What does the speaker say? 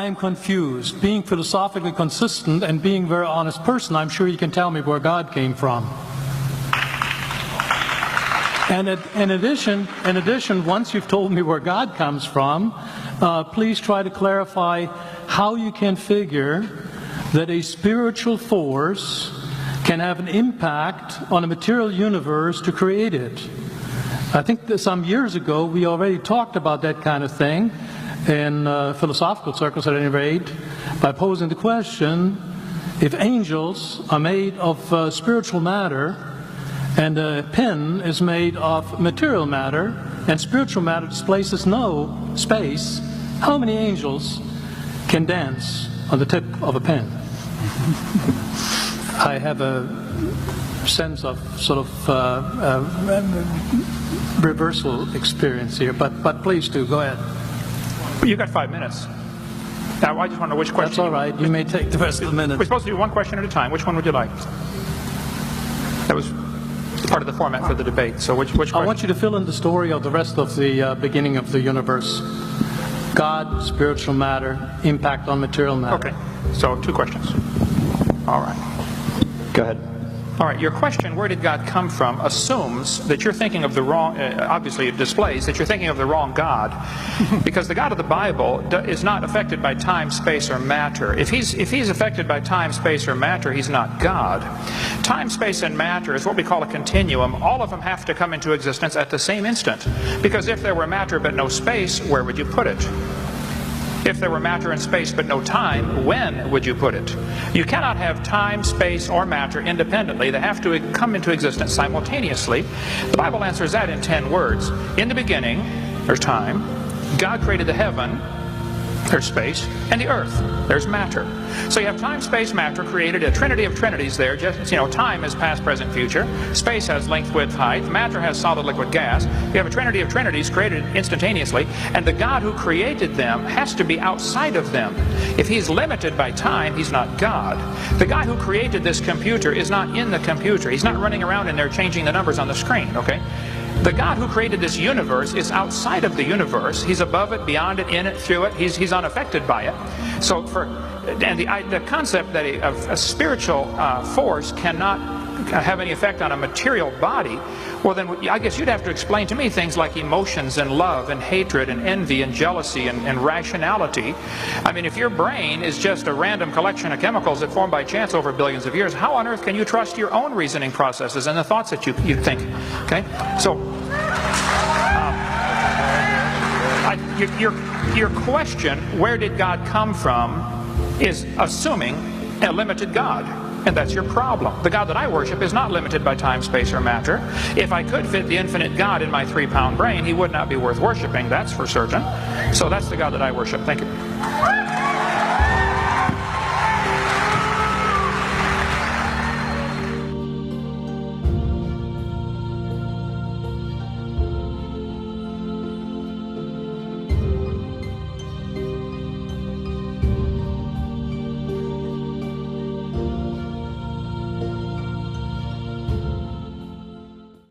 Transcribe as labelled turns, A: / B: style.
A: I am confused. Being philosophically consistent and being a very honest person, I'm sure you can tell me where God came from. And in addition, once you've told me where God comes from, please try to clarify how you can figure that a spiritual force can have an impact on a material universe to create it. I think that some years ago we already talked about that kind of thing in philosophical circles at any rate, by posing the question, if angels are made of spiritual matter and a pen is made of material matter and spiritual matter displaces no space, how many angels can dance on the tip of a pen? I have a sense of sort of reversal experience here, but please do, go ahead.
B: You got 5 minutes. Now, I just want to know which question.
A: That's all right. You may take the rest of the minute.
B: We're supposed to do one question at a time. Which one would you like? That was part of the format for the debate. So which question?
A: I want you to fill in the story of the rest of the beginning of the universe. God, spiritual matter, impact on material matter.
B: Okay. So 2 questions. All right.
C: Go ahead.
B: All right, your question, where did God come from, assumes that you're thinking of the wrong, obviously it displays that you're thinking of the wrong God. Because the God of the Bible is not affected by time, space, or matter. If he's affected by time, space, or matter, he's not God. Time, space, and matter is what we call a continuum. All of them have to come into existence at the same instant. Because if there were matter but no space, where would you put it? If there were matter and space but no time, when would you put it? You cannot have time, space, or matter independently. They have to come into existence simultaneously. The Bible answers that in 10 words. In the beginning, there's time. God created the heaven, there's space, and the earth, there's matter. So you have time, space, matter, created a trinity of trinities there. Just, time is past, present, future. Space has length, width, height. Matter has solid, liquid, gas. You have a trinity of trinities created instantaneously, and the God who created them has to be outside of them. If he's limited by time, he's not God. The guy who created this computer is not in the computer. He's not running around in there changing the numbers on the screen, okay? The God who created this universe is outside of the universe. He's above it, beyond it, in it, through it. He's unaffected by it. So the concept that a spiritual force cannot have any effect on a material body, well then I guess you'd have to explain to me things like emotions and love and hatred and envy and jealousy and rationality. I mean, if your brain is just a random collection of chemicals that formed by chance over billions of years, how on earth can you trust your own reasoning processes and the thoughts that you think? Okay, so your question, where did God come from, is assuming a limited God. And that's your problem. The God that I worship is not limited by time, space, or matter. If I could fit the infinite God in my 3-pound brain, he would not be worth worshiping, that's for certain. So that's the God that I worship. Thank you.